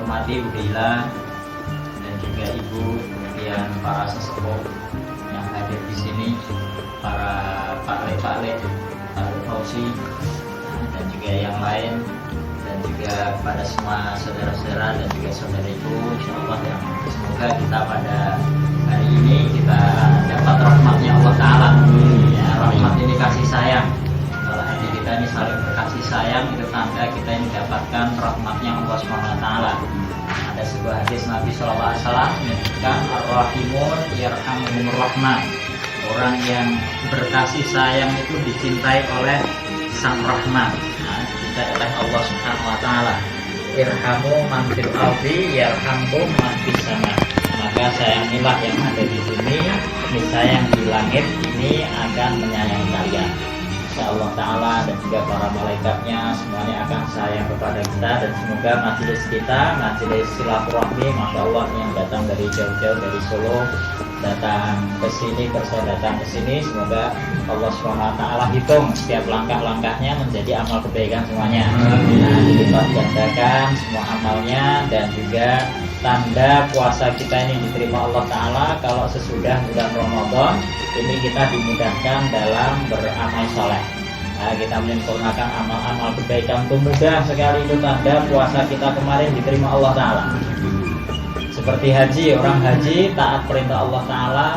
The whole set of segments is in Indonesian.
hormati Bu Dila dan juga Ibu, kemudian para sesepuh yang hadir di sini, para Pak Le, Pak Fauzi, dan juga yang lain, dan juga kepada semua saudara-saudara dan juga saudariku, insyaallah yang semoga kita pada hari ini kita dapat rahmatnya Allah Ta'ala. Ya, rahmat ini kasih sayang. Kalau hati kita ini saling berkasih sayang, itu tanda kita ini mendapatkan rahmatnya Allah SWT. Ada sebuah hadis Nabi SAW menyebutkan Ar-Rahimun yarhamuhumur rahman. Orang yang berkasih sayang itu dicintai oleh Sang Rahman, dicintai oleh Allah SWT. Irhamu man fil ardi yarhamkum man fis sama. Maka sayangilah yang ada di bumi, niscaya yang di langit ini akan menyayangi kalian. Allah Ta'ala dan juga para malaikatnya semuanya akan sayang kepada kita. Dan semoga majelis kita, majelis silaturahmi, Masya Allah, yang datang dari jauh-jauh dari Solo datang ke sini, datang ke sini, semoga Allah SWT hitung setiap langkah-langkahnya menjadi amal kebaikan semuanya. Dilipat gandakan semua amalnya, dan juga tanda puasa kita ini diterima Allah Ta'ala kalau sesudah bulan Ramadan ini kita dimudahkan dalam beramal soleh. Kita menyempurnakan amal-amal kebaikan itu mudah sekali. Itu tanda puasa kita kemarin diterima Allah Ta'ala. Seperti haji, orang haji taat perintah Allah Ta'ala,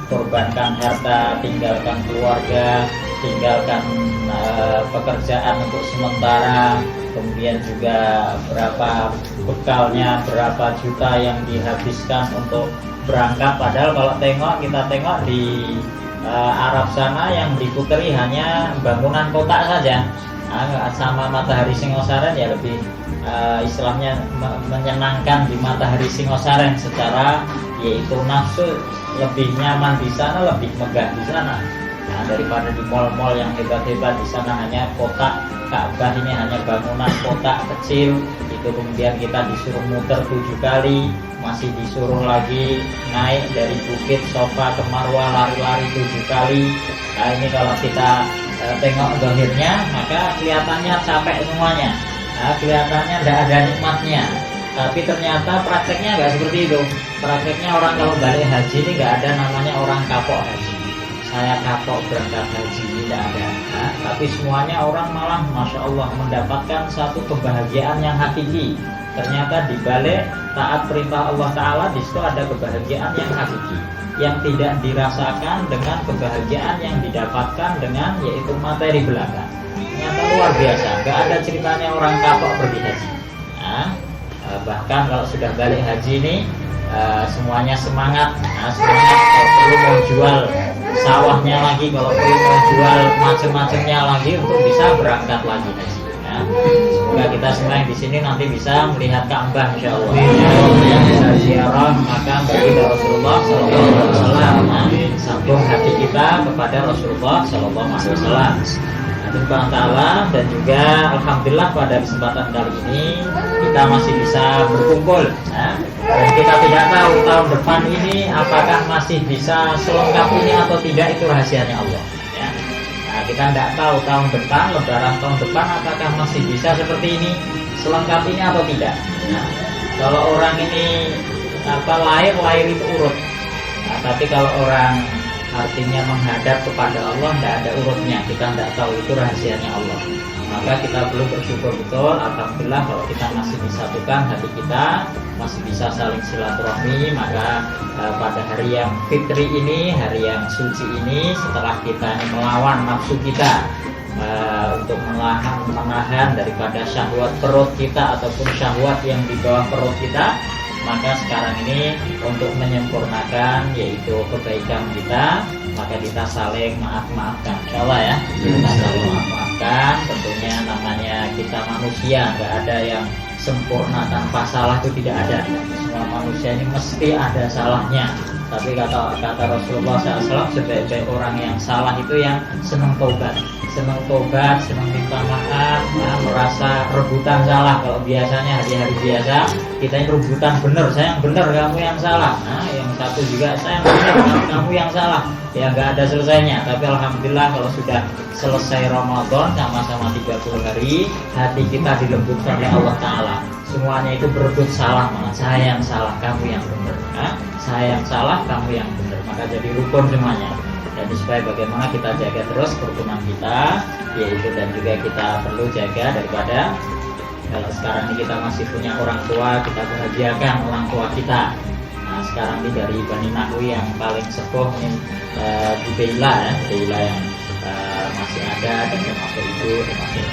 korbankan harta, tinggalkan keluarga, tinggalkan pekerjaan untuk sementara, kemudian juga berapa bekalnya, berapa juta yang dihabiskan untuk berangkat. Padahal kalau kita tengok di Arab sana yang diputeri hanya bangunan kota saja, sama matahari Singosaren ya lebih istilahnya menyenangkan di matahari Singosaren secara yaitu nafsu lebih nyaman di sana, lebih megah di sana. Daripada di mal-mal yang hebat-hebat. Di sana hanya kotak Ka'bah ini hanya bangunan kotak kecil. Itu kemudian kita disuruh muter 7 kali, masih disuruh lagi naik dari bukit Sofa ke Marwah lari-lari 7 kali. Nah ini kalau kita tengok zahirnya maka kelihatannya capek semuanya. Kelihatannya tidak ada nikmatnya. Tapi ternyata prakteknya nggak seperti itu. Prakteknya orang kalau balik haji ini nggak ada namanya orang kapok haji. Saya kapok berangkat haji, tidak ada. Tapi semuanya orang malah Masya Allah mendapatkan satu kebahagiaan yang hakiki. Ternyata di balik taat perintah Allah Ta'ala di situ ada kebahagiaan yang hakiki, yang tidak dirasakan dengan kebahagiaan yang didapatkan dengan yaitu materi belaka. Ternyata luar biasa. Gak ada ceritanya orang kapok pergi haji. Bahkan kalau sudah balik haji ini semuanya semangat. Semangat kalau perlu mau jual sawahnya lagi, kalau perlu mau jual macam-macamnya lagi untuk bisa berangkat lagi haji. Semoga kita semua yang di sini nanti bisa melihat Ka'bah insyaallah. Yang bisa ziarah makam baginda Rasulullah sallallahu alaihi wasallam. Sambung hati kita kepada Rasulullah sallallahu alaihi wasallam. Subhanahu ta'ala. Dan juga alhamdulillah pada kesempatan kali ini kita masih bisa berkumpul. Dan kita tidak tahu tahun depan ini apakah masih bisa selengkap ini atau tidak, itu rahasianya Allah. Kita tidak tahu tahun depan, lebaran tahun depan apakah masih bisa seperti ini, selengkap ini atau tidak. Kalau orang ini lahir itu urut. Tapi kalau orang artinya menghadap kepada Allah tidak ada urutnya, kita tidak tahu, itu rahasianya Allah. Maka kita perlu bersyukur betul. Alhamdulillah kalau kita masih disatukan hati kita, masih bisa saling silaturahmi. Maka pada hari yang fitri ini, hari yang suci ini, setelah kita melawan nafsu kita untuk menahan daripada syahwat perut kita ataupun syahwat yang di bawah perut kita, maka sekarang ini untuk menyempurnakan yaitu kebaikan kita, maka kita saling maaf-maafkan, insyaallah ya. Kita saling maaf-maafkan. Tentunya namanya kita manusia, nggak ada yang sempurna tanpa salah, itu tidak ada. Semua manusia ini mesti ada salahnya. Tapi kata Rasulullah SAW, sebaik-baik orang yang salah itu yang senang tobat, senang minta maaf, merasa rebutan salah. Kalau biasanya hari-hari biasa kita ini rebutan benar, saya yang benar, kamu yang salah. Yang satu juga saya yang benar, kamu yang salah. Ya nggak ada selesainya. Tapi alhamdulillah kalau sudah selesai Ramadan sama-sama 30 hari, hati kita dilembutkan oleh Allah Ta'ala. semuanya itu berebut salah, malah saya yang salah, kamu yang benar. Saya yang salah, kamu yang benar. Maka jadi rukun semuanya. Jadi supaya bagaimana kita jaga terus kerukunan kita, yaitu dan juga kita perlu jaga daripada kalau sekarang ini kita masih punya orang tua, kita bahagiakan orang tua kita. Nah sekarang ini dari Bani Nahwi yang paling sepuh ini Bu Deila ya, Deila yang masih ada dan termasuk ibu, termasuk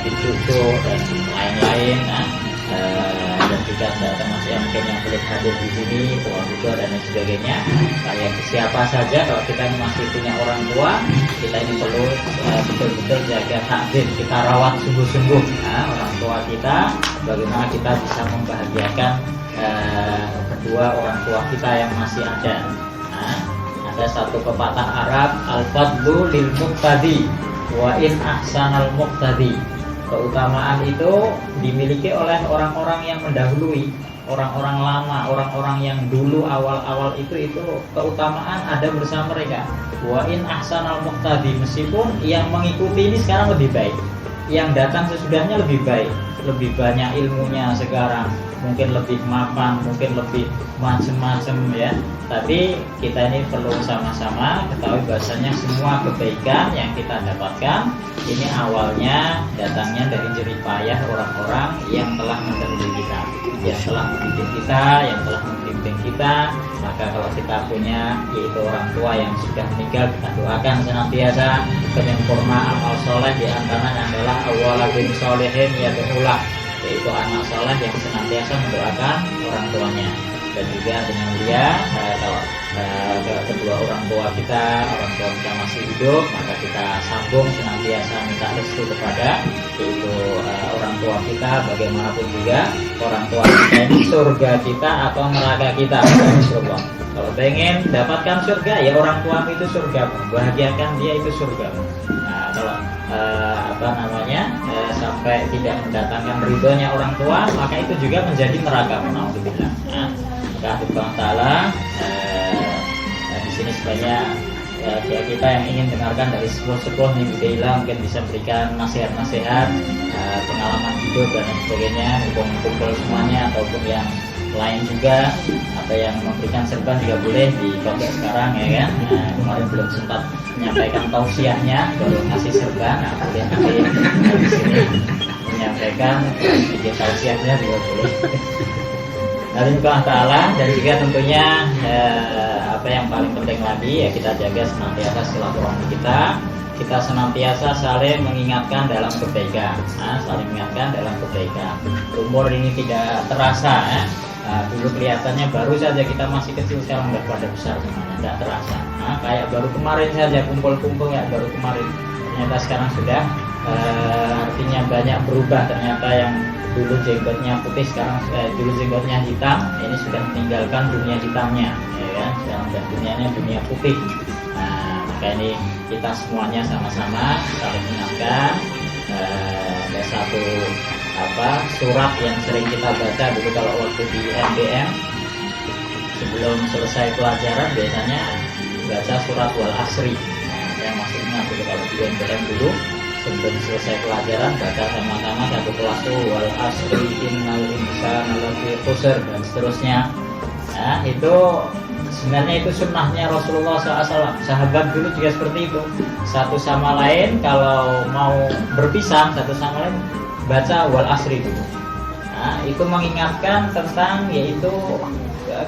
cucu dan lain-lain. Dan juga termasuk yang mungkin yang belum hadir di sini, tua juga dan lain sebagainya. Kayak siapa saja kalau kita ini masih punya orang tua, kita ini perlu betul-betul jaga takdir, kita rawat sungguh-sungguh orang tua kita. Bagaimana kita bisa membahagiakan kedua orang tua kita yang masih ada. Ada satu pepatah Arab, al-fadlu lil muqtadi wa in ahsanal muqtadi. Keutamaan itu dimiliki oleh orang-orang yang mendahului, orang-orang lama, orang-orang yang dulu awal-awal itu keutamaan ada bersama mereka. Wa in ahsanal muqtadi, meskipun yang mengikuti ini sekarang lebih baik, yang datang sesudahnya lebih baik, lebih banyak ilmunya sekarang, mungkin lebih mapan, mungkin lebih macam-macam ya. Tapi kita ini perlu sama-sama ketahui bahasanya semua kebaikan yang kita dapatkan ini awalnya datangnya dari jerih payah orang-orang yang telah mendahului kita, yang telah mendidik kita, yang telah membimbing kita. Maka kalau kita punya yaitu orang tua yang sudah meninggal, kita doakan senantiasa penyempurna amal soleh, di antaranya adalah awaladin solehin yad'ulah, yaitu anak soleh yang senantiasa mendoakan orang tuanya. Dan juga dengan dia kalau kedua orang tua kita masih hidup, maka kita sambung senantiasa minta restu kepada yaitu orang tua kita. Bagaimanapun juga orang tua kita ini surga kita atau neraka kita. Kalau pengen dapatkan surga ya orang tuamu itu surga, bahagiakan dia itu surga. Nah kalau sampai tidak mendatangkan ridhonya orang tua, maka itu juga menjadi neraka. Alhamdulillah. Maka Allah Taala di sini sebenarnya kita yang ingin dengarkan dari sepuh-sepuh nih Bu Deila mungkin bisa berikan nasihat-nasihat, pengalaman hidup dan lain sebagainya, kumpul semuanya ataupun yang lain juga, atau yang memberikan serban juga boleh di pondok sekarang ya kan. Kemarin belum sempat menyampaikan tausiahnya, baru ngasih serban, boleh nanti di sini menyampaikan sedikit tausiahnya juga boleh. Alhamdulillah Ta'ala. Dan juga tentunya apa yang paling penting lagi ya kita jaga senantiasa silaturahmi kita senantiasa saling mengingatkan dalam kebaikan, saling mengingatkan dalam kebaikan. Umur ini tidak terasa ya. Dulu kelihatannya baru saja kita masih kecil, sekarang udah pada besar semuanya, tidak terasa. Kayak baru kemarin saja kumpul-kumpul ya, baru kemarin ternyata sekarang sudah artinya banyak berubah. Ternyata yang dulu jenggotnya putih sekarang dulu jenggotnya hitam, ini sudah meninggalkan dunia hitamnya ya kan, sekarang dan dunianya dunia putih. Maka ini kita semuanya sama-sama saling mengingatkan. Ada satu surat yang sering kita baca dulu kalau waktu di MBM sebelum selesai pelajaran biasanya baca surat wal asri. Saya masih ingat dulu kalau di MBM dulu sebelum selesai pelajaran baca sama-sama satu kelas tuh wal asri innal insana lafi khusr dan seterusnya. Itu sebenarnya itu sunnahnya Rasulullah SAW. Sahabat dulu juga seperti itu. Satu sama lain kalau mau berpisah satu sama lain baca wal asri dulu. Itu mengingatkan tentang yaitu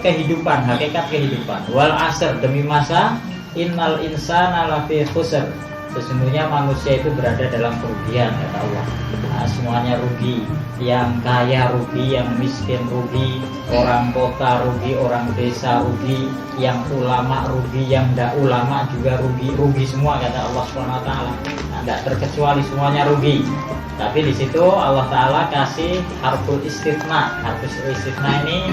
kehidupan, hakikat kehidupan. Wal asr, demi masa, innal insana lafi khusr. Sesungguhnya manusia itu berada dalam kerugian, kata Allah. Semuanya rugi, yang kaya rugi, yang miskin rugi, orang kota rugi, orang desa rugi, yang ulama rugi, yang tidak ulama juga rugi semua, kata Allah SWT. Tidak terkecuali, semuanya rugi. Tapi di situ Allah Taala kasih harful istitsna. Harful istitsna ini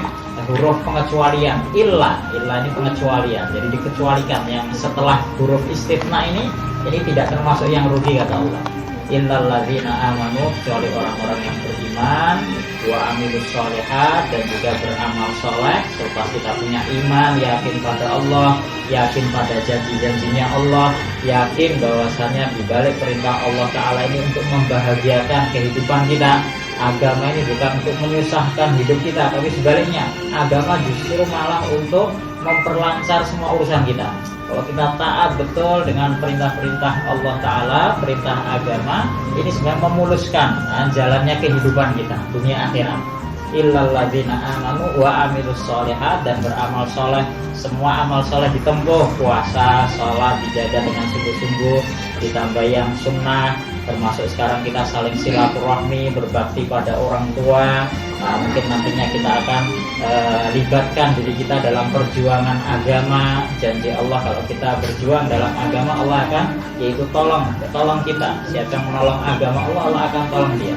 huruf pengecualian. Illa ini pengecualian. Jadi dikecualikan yang setelah huruf istitsna ini tidak termasuk yang rugi, kata Allah. Illal ladzina amanu, kecuali orang-orang yang beriman, wa amilus sholihat, dan juga beramal soleh. Setelah kita punya iman, yakin pada Allah, yakin pada janji-janjinya Allah, yakin bahwasanya dibalik perintah Allah Ta'ala ini untuk membahagiakan kehidupan kita, agama ini bukan untuk menyusahkan hidup kita, tapi sebaliknya agama justru malah untuk memperlancar semua urusan kita. Kalau kita taat betul dengan perintah-perintah Allah Ta'ala, perintah agama, ini sebenarnya memuluskan jalannya kehidupan kita, dunia akhirat. Illal ladzina amanu wa amilus sholihat, dan beramal soleh. Semua amal soleh ditempuh, puasa, sholat dijaga dengan sungguh-sungguh, ditambah yang sunnah, termasuk sekarang kita saling silaturahmi, berbakti pada orang tua. Mungkin nantinya kita akan libatkan diri kita dalam perjuangan agama. Janji Allah kalau kita berjuang dalam agama, Allah akan yaitu tolong kita. Siapa yang menolong agama Allah, Allah akan tolong dia.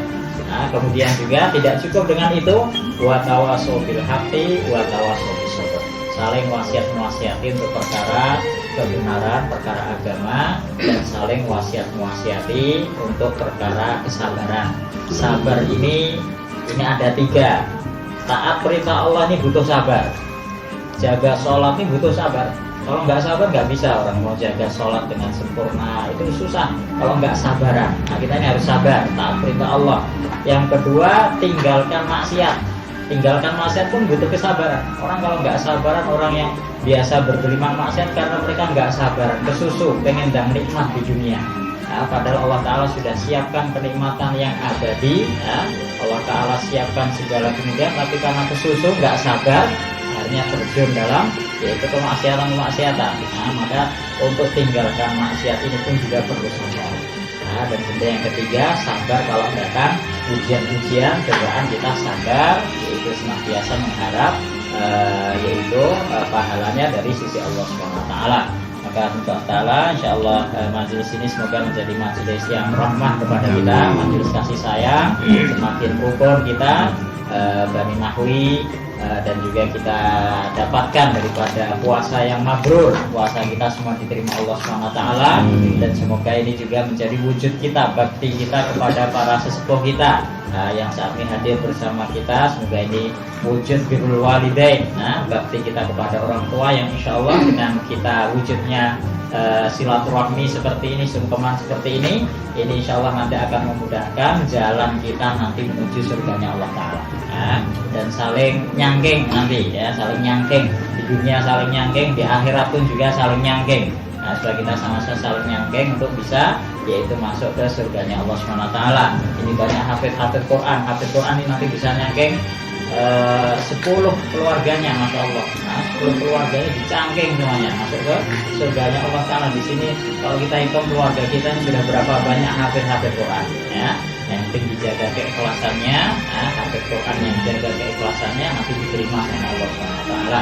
Nah, kemudian juga tidak cukup dengan itu, wa tawasau bil haqqi wa tawasau bis sabr. Saling wasiat-wasiati untuk perkara kebenaran, perkara agama, dan saling wasiat-wasiati untuk perkara kesabaran. Sabar ini ada 3. Taat perintah Allah ini butuh sabar. Jaga sholat ini butuh sabar. Kalau nggak sabar nggak bisa orang mau jaga sholat dengan sempurna, itu susah kalau nggak sabaran. Nah, kita ini harus sabar, taat perintah Allah. Yang kedua, tinggalkan maksiat. Tinggalkan maksiat pun butuh kesabaran. Orang kalau nggak sabaran, orang yang biasa bergelimang maksiat karena mereka nggak sabaran, kesusu, pengen dan nikmat di dunia. Nah, padahal Allah Ta'ala sudah siapkan kenikmatan yang abadi. Allah Ta'ala siapkan segala kemudian, tapi karena kesusu nggak sabar, akhirnya terjun dalam yaitu kemaksiatan. Nah, maka untuk tinggalkan maksiat ini pun juga perlu sabar. Nah, dan kemudian yang ketiga, sabar kalau datang ujian-ujian, cobaan, kita sabar, yaitu senantiasa mengharap yaitu pahalanya dari sisi Allah SWT. Maka Allah Ta'ala insyaallah majelis ini semoga menjadi majelis yang rahmah kepada kita, majelis kasih sayang, semakin rukun kita, Bani Nahwi, dan juga kita dapatkan daripada puasa yang mabrur, puasa kita semua diterima Allah SWT. Dan semoga ini juga menjadi wujud kita, bakti kita kepada para sesepuh kita yang saat ini hadir bersama kita. Semoga ini wujud birrul walidain, bakti kita kepada orang tua yang insya Allah dengan kita wujudnya silaturahmi seperti ini, sungkeman seperti ini insya Allah nanti akan memudahkan jalan kita nanti menuju surganya Allah Ta'ala. Dan saling nyangking nanti ya, saling nyangking di dunia, saling nyangking di akhirat pun juga saling nyangking. Nah, setelah kita sama-sama saling nyangking untuk bisa yaitu masuk ke surganya Allah SWT. Ini banyak hafid Quran. Hafid Quran ini nanti bisa nyangking 10 keluarganya, masya Allah. Nah, 10 keluarganya dicangking semuanya masuk ke surganya Allah Ta'ala. Di sini kalau kita hitung keluarga kita ini sudah berapa banyak hafid Quran ya. Yang penting dijaga keikhlasannya, hafid Quran yang dijaga keikhlasannya nanti diterima sama Allah SWT.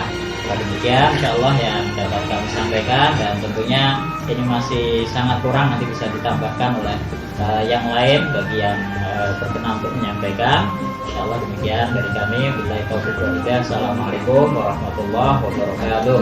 Demikian insyaallah yang dapat kami sampaikan, dan tentunya ini masih sangat kurang, nanti bisa ditambahkan oleh yang lain bagi yang berkenan untuk menyampaikan. Insyaallah demikian dari kami. Billahi taufiq wal hidayah. Assalamualaikum warahmatullahi wabarakatuh.